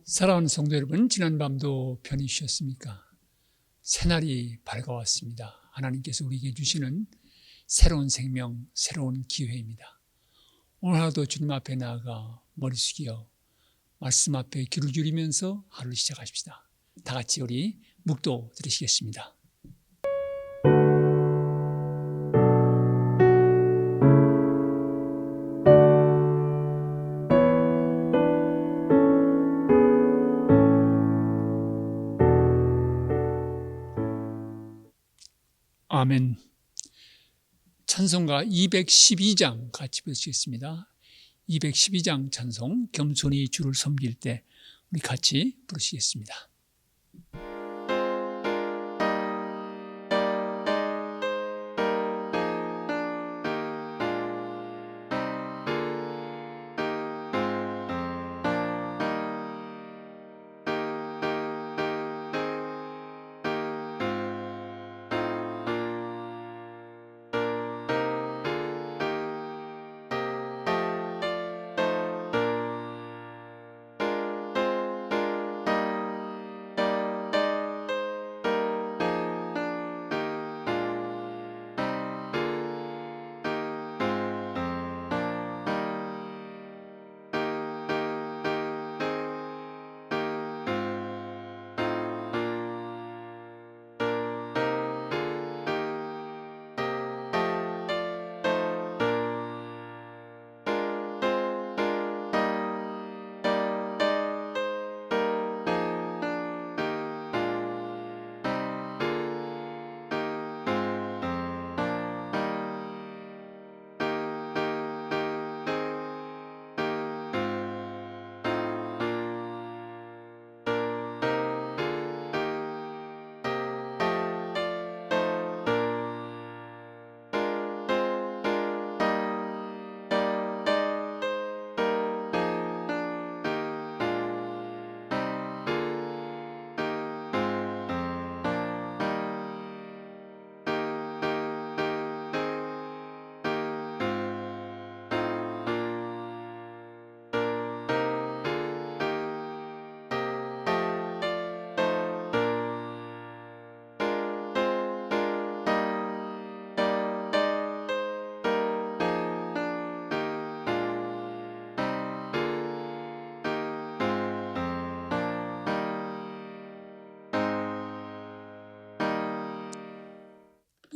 사랑하는 성도 여러분, 지난밤도 편히 쉬었습니까? 새날이 밝아왔습니다. 하나님께서 우리에게 주시는 새로운 생명, 새로운 기회입니다. 오늘 하루도 주님 앞에 나아가 머리 숙여 말씀 앞에 귀를 기울이면서 하루를 시작하십시다. 다 같이 우리 묵도 들으시겠습니다. 아멘. 찬송가 212장 같이 부르시겠습니다. 212장 찬송, 겸손히 주를 섬길 때 우리 같이 부르시겠습니다.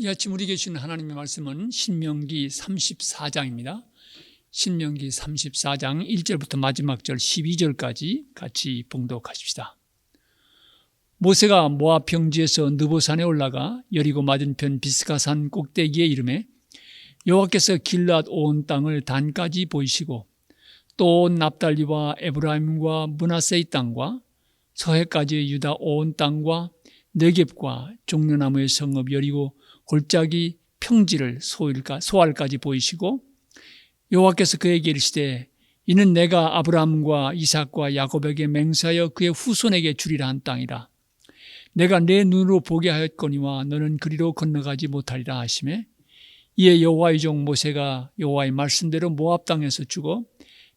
이 아침 우리에게 주신 하나님의 말씀은 신명기 34장입니다. 신명기 34장 1절부터 마지막 절 12절까지 같이 봉독하십시다. 모세가 모압 평지에서 느보산에 올라가 여리고 맞은편 비스가산 꼭대기에 이르매 여호와께서 길앗 온 땅을 단까지 보이시고 또 온 납달리와 에브라임과 므낫세의 땅과 서해까지 유다 온 땅과 네겝과 종려나무의 성읍 여리고 골짜기 평지를 소알까지 보이시고 여호와께서 그에게 이르시되 이는 내가 아브라함과 이삭과 야곱에게 맹세하여 그의 후손에게 주리라 한 땅이라. 내가 내 눈으로 보게 하였거니와 너는 그리로 건너가지 못하리라 하시매 이에 여호와의 종 모세가 여호와의 말씀대로 모압 땅에서 죽어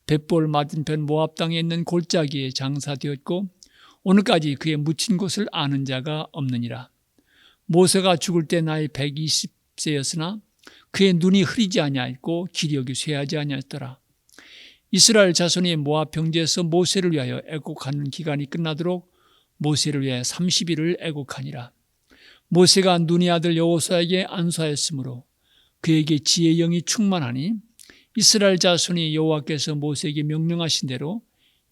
벳볼 맞은편 모압 땅에 있는 골짜기에 장사되었고 오늘까지 그의 묻힌 곳을 아는 자가 없느니라. 모세가 죽을 때 나이 120세였으나 그의 눈이 흐리지 아니하였고 기력이 쇠하지 아니하였더라. 이스라엘 자손이 모압 평지에서 모세를 위하여 애곡하는 기간이 끝나도록 모세를 위해 30일을 애곡하니라. 모세가 눈의 아들 여호수아에게 안수하였으므로 그에게 지혜의 영이 충만하니 이스라엘 자손이 여호와께서 모세에게 명령하신 대로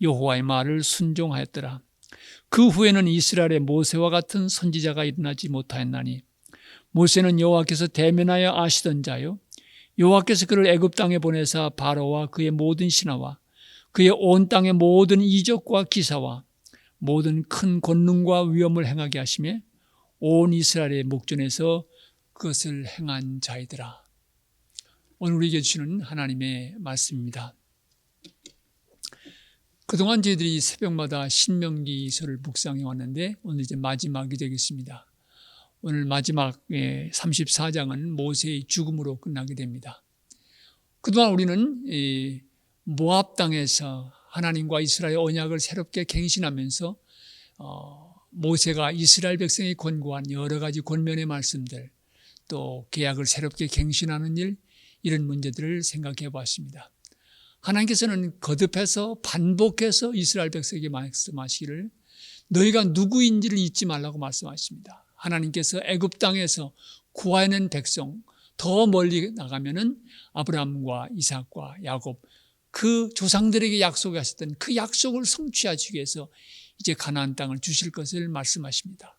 여호와의 말을 순종하였더라. 그 후에는 이스라엘의 모세와 같은 선지자가 일어나지 못하였나니 모세는 여호와께서 대면하여 아시던 자요 여호와께서 그를 애굽 땅에 보내사 바로와 그의 모든 신하와 그의 온 땅의 모든 이적과 기사와 모든 큰 권능과 위엄을 행하게 하시며 온 이스라엘의 목전에서 그것을 행한 자이더라. 오늘 우리에게 주시는 하나님의 말씀입니다. 그동안 저희들이 새벽마다 신명기서를 묵상해 왔는데 오늘 이제 마지막이 되겠습니다. 오늘 마지막 34장은 모세의 죽음으로 끝나게 됩니다. 그동안 우리는 모압 땅에서 하나님과 이스라엘 언약을 새롭게 갱신하면서 모세가 이스라엘 백성에 권고한 여러 가지 권면의 말씀들, 또 계약을 새롭게 갱신하는 일, 이런 문제들을 생각해 보았습니다. 하나님께서는 거듭해서 반복해서 이스라엘 백성에게 말씀하시기를 너희가 누구인지를 잊지 말라고 말씀하십니다. 하나님께서 애굽 땅에서 구하여낸 백성, 더 멀리 나가면은 아브라함과 이삭과 야곱, 그 조상들에게 약속하셨던 그 약속을 성취하시기 위해서 이제 가나안 땅을 주실 것을 말씀하십니다.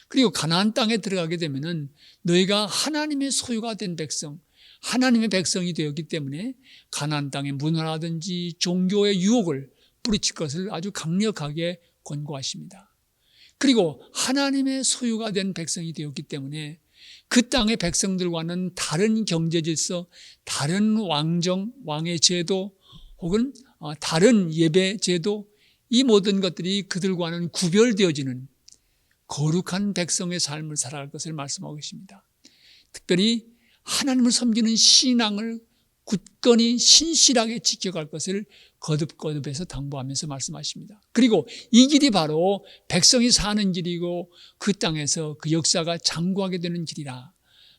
그리고 가나안 땅에 들어가게 되면은 너희가 하나님의 소유가 된 백성, 하나님의 백성이 되었기 때문에 가나안 땅의 문화라든지 종교의 유혹을 뿌리칠 것을 아주 강력하게 권고하십니다. 그리고 하나님의 소유가 된 백성이 되었기 때문에 그 땅의 백성들과는 다른 경제 질서, 다른 왕정, 왕의 제도 혹은 다른 예배 제도, 이 모든 것들이 그들과는 구별되어지는 거룩한 백성의 삶을 살아갈 것을 말씀하고 계십니다. 특별히 하나님을 섬기는 신앙을 굳건히 신실하게 지켜갈 것을 거듭거듭해서 당부하면서 말씀하십니다. 그리고 이 길이 바로 백성이 사는 길이고 그 땅에서 그 역사가 장구하게 되는 길이라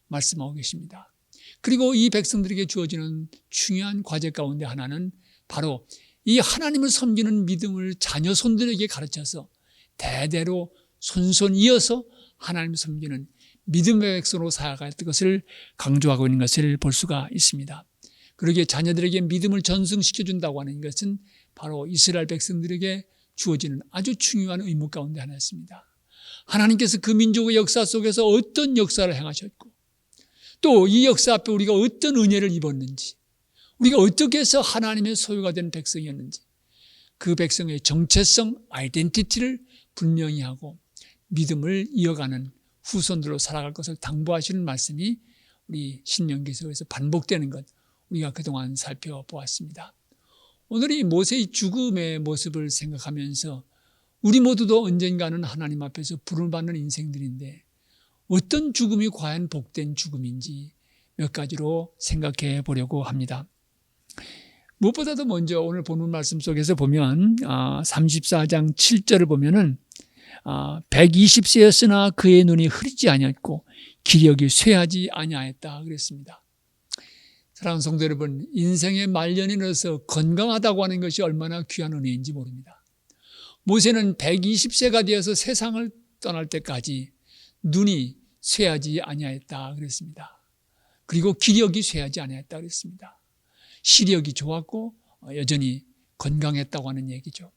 말씀하고 계십니다. 그리고 이 백성들에게 주어지는 중요한 과제 가운데 하나는 바로 이 하나님을 섬기는 믿음을 자녀 손들에게 가르쳐서 대대로 손손 이어서 하나님을 섬기는 믿음의 백성으로 살아갈 것을 강조하고 있는 것을 볼 수가 있습니다. 그러기에 자녀들에게 믿음을 전승시켜준다고 하는 것은 바로 이스라엘 백성들에게 주어지는 아주 중요한 의무 가운데 하나였습니다. 하나님께서 그 민족의 역사 속에서 어떤 역사를 행하셨고 또 이 역사 앞에 우리가 어떤 은혜를 입었는지, 우리가 어떻게 해서 하나님의 소유가 된 백성이었는지, 그 백성의 정체성, 아이덴티티를 분명히 하고 믿음을 이어가는 후손들로 살아갈 것을 당부하시는 말씀이 우리 신명기서에서 반복되는 것, 우리가 그동안 살펴보았습니다. 오늘 이 모세의 죽음의 모습을 생각하면서 우리 모두도 언젠가는 하나님 앞에서 부름을 받는 인생들인데 어떤 죽음이 과연 복된 죽음인지 몇 가지로 생각해 보려고 합니다. 무엇보다도 먼저 오늘 본문 말씀 속에서 보면 34장 7절을 보면은 120세였으나 그의 눈이 흐리지 아니었고 기력이 쇠하지 아니하였다 그랬습니다. 사랑하는 성도 여러분, 인생의 말년에 넣어서 건강하다고 하는 것이 얼마나 귀한 은혜인지 모릅니다. 모세는 120세가 되어서 세상을 떠날 때까지 눈이 쇠하지 아니하였다 그랬습니다. 그리고 기력이 쇠하지 아니하였다 그랬습니다. 시력이 좋았고 여전히 건강했다고 하는 얘기죠.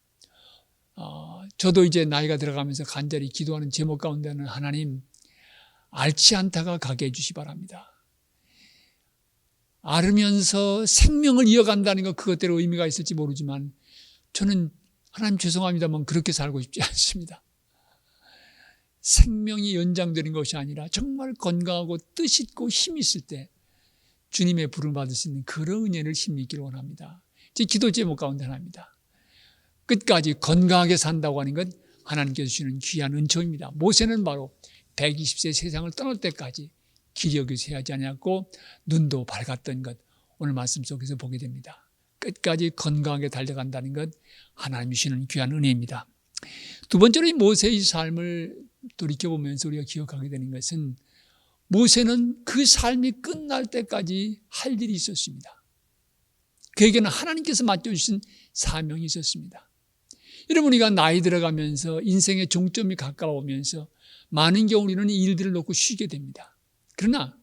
저도 이제 나이가 들어가면서 간절히 기도하는 제목 가운데는 하나님, 앓지 않다가 가게 해주시 바랍니다. 앓으면서 생명을 이어간다는 것, 그것대로 의미가 있을지 모르지만 저는 하나님 죄송합니다만 그렇게 살고 싶지 않습니다. 생명이 연장되는 것이 아니라 정말 건강하고 뜻있고 힘 있을 때 주님의 부름을 받을 수 있는 그런 은혜를 힘이 있기를 원합니다. 제 기도 제목 가운데 하나입니다. 끝까지 건강하게 산다고 하는 건 하나님께서 주시는 귀한 은총입니다. 모세는 바로 120세 세상을 떠날 때까지 기력이 쇠하지 않았고 눈도 밝았던 것, 오늘 말씀 속에서 보게 됩니다. 끝까지 건강하게 달려간다는 것, 하나님이 주시는 귀한 은혜입니다. 두 번째로 이 모세의 삶을 돌이켜보면서 우리가 기억하게 되는 것은 모세는 그 삶이 끝날 때까지 할 일이 있었습니다. 그에게는 하나님께서 맡겨주신 사명이 있었습니다. 여러분, 우리가 나이 들어가면서 인생의 종점이 가까워오면서 많은 경우 우리는 이 일들을 놓고 쉬게 됩니다. 그러나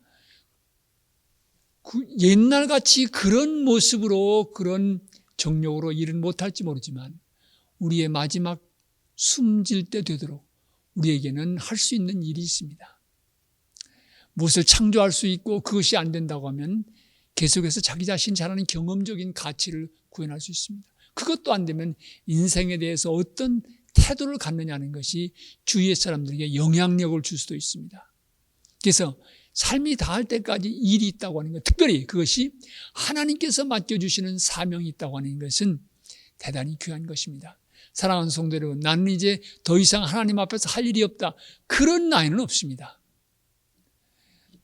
옛날같이 그런 모습으로 그런 정욕으로 일은 못할지 모르지만 우리의 마지막 숨질 때 되도록 우리에게는 할 수 있는 일이 있습니다. 무엇을 창조할 수 있고 그것이 안 된다고 하면 계속해서 자기 자신이 잘하는 경험적인 가치를 구현할 수 있습니다. 그것도 안 되면 인생에 대해서 어떤 태도를 갖느냐는 것이 주위의 사람들에게 영향력을 줄 수도 있습니다. 그래서 삶이 다할 때까지 일이 있다고 하는 것, 특별히 그것이 하나님께서 맡겨주시는 사명이 있다고 하는 것은 대단히 귀한 것입니다. 사랑하는 성도 여러분, 나는 이제 더 이상 하나님 앞에서 할 일이 없다, 그런 나이는 없습니다.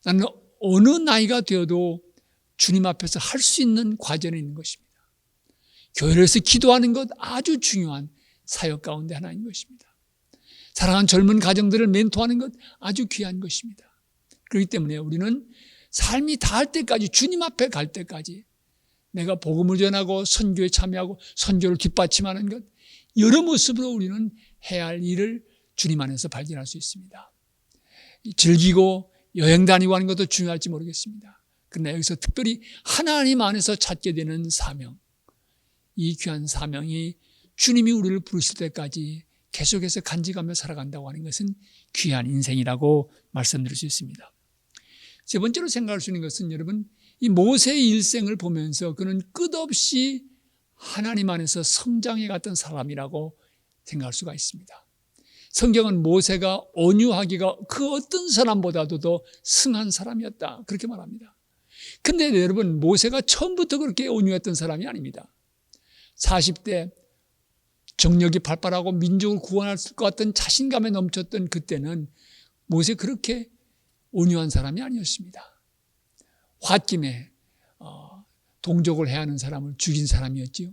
나는 어느 나이가 되어도 주님 앞에서 할 수 있는 과제는 있는 것입니다. 교회에서 기도하는 것 아주 중요한 사역 가운데 하나인 것입니다. 사랑하는 젊은 가정들을 멘토하는 것 아주 귀한 것입니다. 그렇기 때문에 우리는 삶이 다할 때까지, 주님 앞에 갈 때까지 내가 복음을 전하고 선교에 참여하고 선교를 뒷받침하는 것, 여러 모습으로 우리는 해야 할 일을 주님 안에서 발견할 수 있습니다. 즐기고 여행 다니고 하는 것도 중요할지 모르겠습니다. 그러나 여기서 특별히 하나님 안에서 찾게 되는 사명, 이 귀한 사명이 주님이 우리를 부르실 때까지 계속해서 간직하며 살아간다고 하는 것은 귀한 인생이라고 말씀드릴 수 있습니다. 세 번째로 생각할 수 있는 것은, 여러분, 이 모세의 일생을 보면서 그는 끝없이 하나님 안에서 성장해 갔던 사람이라고 생각할 수가 있습니다. 성경은 모세가 온유하기가 그 어떤 사람보다도 더 승한 사람이었다, 그렇게 말합니다. 근데 여러분, 모세가 처음부터 그렇게 온유했던 사람이 아닙니다. 40대 정력이 발달하고 민족을 구원할 것 같은 자신감에 넘쳤던 그때는 모세 그렇게 온유한 사람이 아니었습니다. 홧김에 동족을 해하는 사람을 죽인 사람이었지요.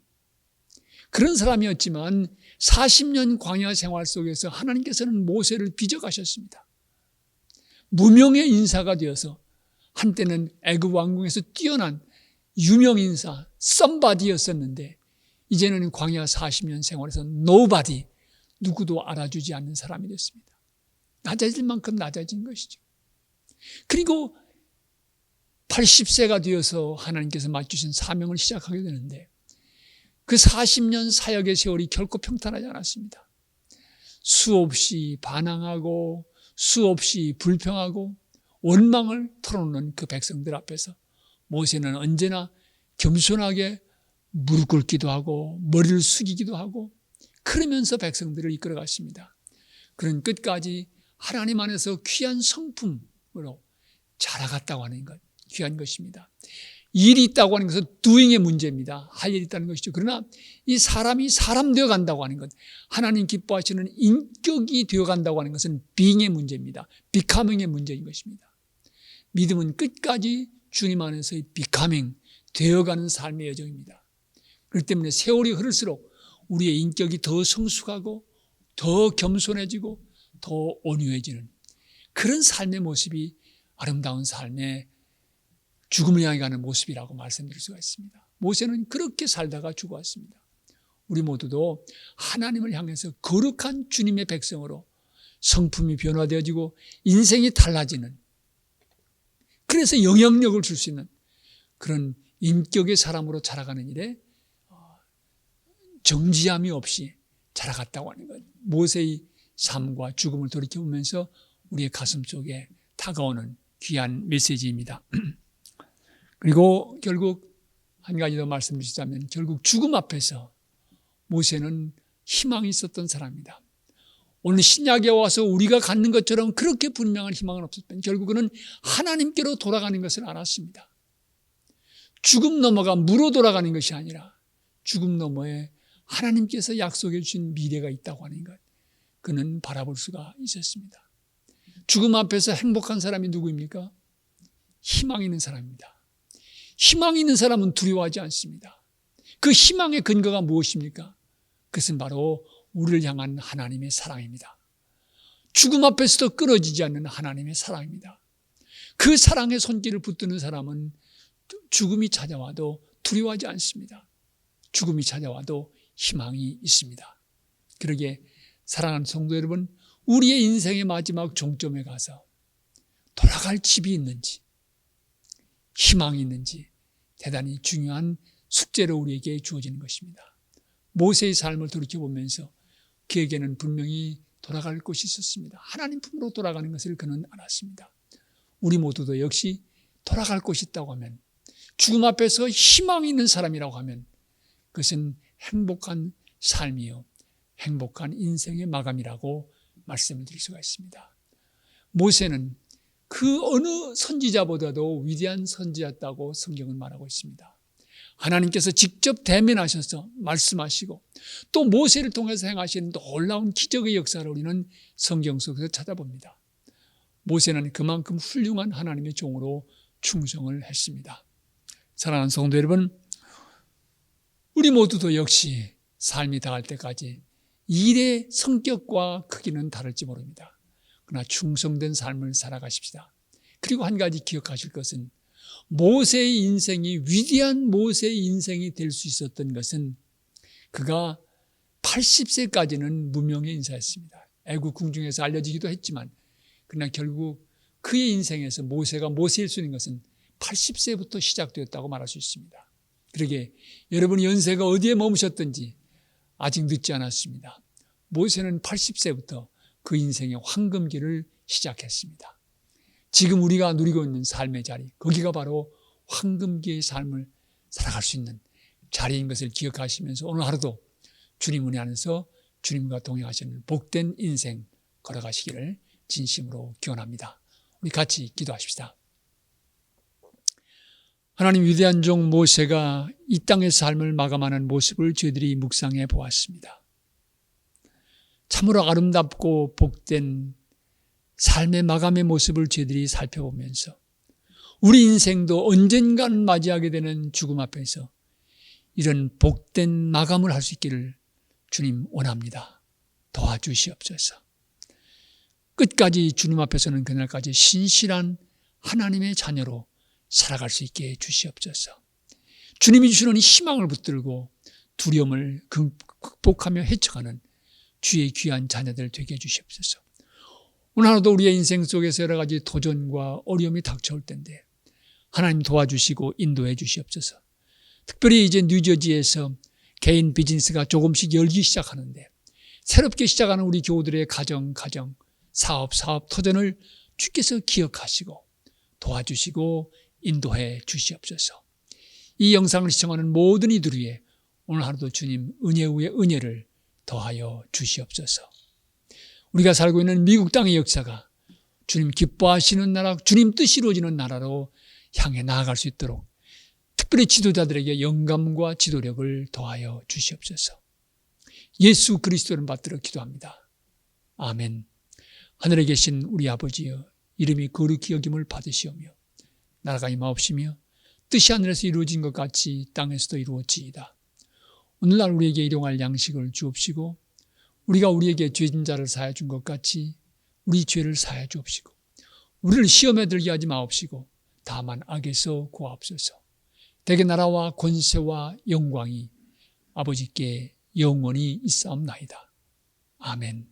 그런 사람이었지만 40년 광야 생활 속에서 하나님께서는 모세를 빚어가셨습니다. 무명의 인사가 되어서 한때는 애굽 왕궁에서 뛰어난 유명 인사, 썸바디였었는데 이제는 광야 40년 생활에서 nobody, 누구도 알아주지 않는 사람이 됐습니다. 낮아질 만큼 낮아진 것이죠. 그리고 80세가 되어서 하나님께서 맡기신 사명을 시작하게 되는데 그 40년 사역의 세월이 결코 평탄하지 않았습니다. 수없이 반항하고 수없이 불평하고 원망을 털어놓는 그 백성들 앞에서 모세는 언제나 겸손하게 무릎 꿇기도 하고 머리를 숙이기도 하고 그러면서 백성들을 이끌어 갔습니다. 그런 끝까지 하나님 안에서 귀한 성품으로 자라갔다고 하는 것, 귀한 것입니다. 일이 있다고 하는 것은 doing의 문제입니다. 할 일이 있다는 것이죠. 그러나 이 사람이 사람 되어간다고 하는 것, 하나님 기뻐하시는 인격이 되어간다고 하는 것은 being의 문제입니다. becoming의 문제인 것입니다. 믿음은 끝까지 주님 안에서의 becoming, 되어가는 삶의 여정입니다. 그렇기 때문에 세월이 흐를수록 우리의 인격이 더 성숙하고 더 겸손해지고 더 온유해지는 그런 삶의 모습이 아름다운 삶의 죽음을 향해 가는 모습이라고 말씀드릴 수가 있습니다. 모세는 그렇게 살다가 죽어왔습니다. 우리 모두도 하나님을 향해서 거룩한 주님의 백성으로 성품이 변화되어지고 인생이 달라지는, 그래서 영향력을 줄 수 있는 그런 인격의 사람으로 자라가는 일에 정지함이 없이 자라갔다고 하는 것, 모세의 삶과 죽음을 돌이켜보면서 우리의 가슴 속에 다가오는 귀한 메시지입니다. 그리고 결국 한 가지 더 말씀드리자면, 결국 죽음 앞에서 모세는 희망이 있었던 사람입니다. 오늘 신약에 와서 우리가 갖는 것처럼 그렇게 분명한 희망은 없었던, 결국은 하나님께로 돌아가는 것을 알았습니다. 죽음 넘어가 무로 돌아가는 것이 아니라 죽음 너머에 하나님께서 약속해 주신 미래가 있다고 하는 것, 그는 바라볼 수가 있었습니다. 죽음 앞에서 행복한 사람이 누구입니까? 희망 있는 사람입니다. 희망 있는 사람은 두려워하지 않습니다. 그 희망의 근거가 무엇입니까? 그것은 바로 우리를 향한 하나님의 사랑입니다. 죽음 앞에서도 끊어지지 않는 하나님의 사랑입니다. 그 사랑의 손길을 붙드는 사람은 죽음이 찾아와도 두려워하지 않습니다. 죽음이 찾아와도 희망이 있습니다. 그러기에 사랑하는 성도 여러분, 우리의 인생의 마지막 종점에 가서 돌아갈 집이 있는지, 희망이 있는지 대단히 중요한 숙제로 우리에게 주어지는 것입니다. 모세의 삶을 돌이켜보면서 그에게는 분명히 돌아갈 곳이 있었습니다. 하나님 품으로 돌아가는 것을 그는 알았습니다. 우리 모두도 역시 돌아갈 곳이 있다고 하면, 죽음 앞에서 희망이 있는 사람이라고 하면 그것은 행복한 삶이요, 행복한 인생의 마감이라고 말씀을 드릴 수가 있습니다. 모세는 그 어느 선지자보다도 위대한 선지자였다고 성경은 말하고 있습니다. 하나님께서 직접 대면하셔서 말씀하시고 또 모세를 통해서 행하시는 놀라운 기적의 역사를 우리는 성경 속에서 찾아봅니다. 모세는 그만큼 훌륭한 하나님의 종으로 충성을 했습니다. 사랑하는 성도 여러분, 우리 모두도 역시 삶이 다할 때까지 일의 성격과 크기는 다를지 모릅니다. 그러나 충성된 삶을 살아가십시다. 그리고 한 가지 기억하실 것은 모세의 인생이 위대한 모세의 인생이 될 수 있었던 것은 그가 80세까지는 무명의 인사였습니다. 애국 궁중에서 알려지기도 했지만 그러나 결국 그의 인생에서 모세가 모세일 수 있는 것은 80세부터 시작되었다고 말할 수 있습니다. 그러기에 여러분의 연세가 어디에 머무셨든지 아직 늦지 않았습니다. 모세는 80세부터 그 인생의 황금기를 시작했습니다. 지금 우리가 누리고 있는 삶의 자리, 거기가 바로 황금기의 삶을 살아갈 수 있는 자리인 것을 기억하시면서 오늘 하루도 주님 은혜 안에서 주님과 동행하시는 복된 인생 걸어가시기를 진심으로 기원합니다. 우리 같이 기도하십시다. 하나님, 위대한 종 모세가 이 땅의 삶을 마감하는 모습을 저희들이 묵상해 보았습니다. 참으로 아름답고 복된 삶의 마감의 모습을 저희들이 살펴보면서 우리 인생도 언젠가는 맞이하게 되는 죽음 앞에서 이런 복된 마감을 할 수 있기를 주님 원합니다. 도와주시옵소서. 끝까지 주님 앞에서는 그날까지 신실한 하나님의 자녀로 살아갈 수 있게 해주시옵소서. 주님이 주시는 희망을 붙들고 두려움을 극복하며 헤쳐가는 주의 귀한 자녀들 되게 해주시옵소서. 오늘 하루도 우리의 인생 속에서 여러 가지 도전과 어려움이 닥쳐올 텐데 하나님 도와주시고 인도해 주시옵소서. 특별히 이제 뉴저지에서 개인 비즈니스가 조금씩 열기 시작하는데 새롭게 시작하는 우리 교우들의 가정, 사업 터전을 주께서 기억하시고 도와주시고 인도해 주시옵소서. 이 영상을 시청하는 모든 이들 위해 오늘 하루도 주님 은혜 위에 은혜를 더하여 주시옵소서. 우리가 살고 있는 미국 땅의 역사가 주님 기뻐하시는 나라, 주님 뜻이 이루어지는 나라로 향해 나아갈 수 있도록 특별히 지도자들에게 영감과 지도력을 더하여 주시옵소서. 예수 그리스도를 받들어 기도합니다. 아멘. 하늘에 계신 우리 아버지여, 이름이 거룩히 여김을 받으시오며 나라가 임하옵시며 뜻이 하늘에서 이루어진 것 같이 땅에서도 이루어지이다. 오늘날 우리에게 일용할 양식을 주옵시고 우리가 우리에게 죄진 자를 사하여 준 것 같이 우리 죄를 사하여 주옵시고 우리를 시험에 들게 하지 마옵시고 다만 악에서 구하옵소서. 대개 나라와 권세와 영광이 아버지께 영원히 있사옵나이다. 아멘.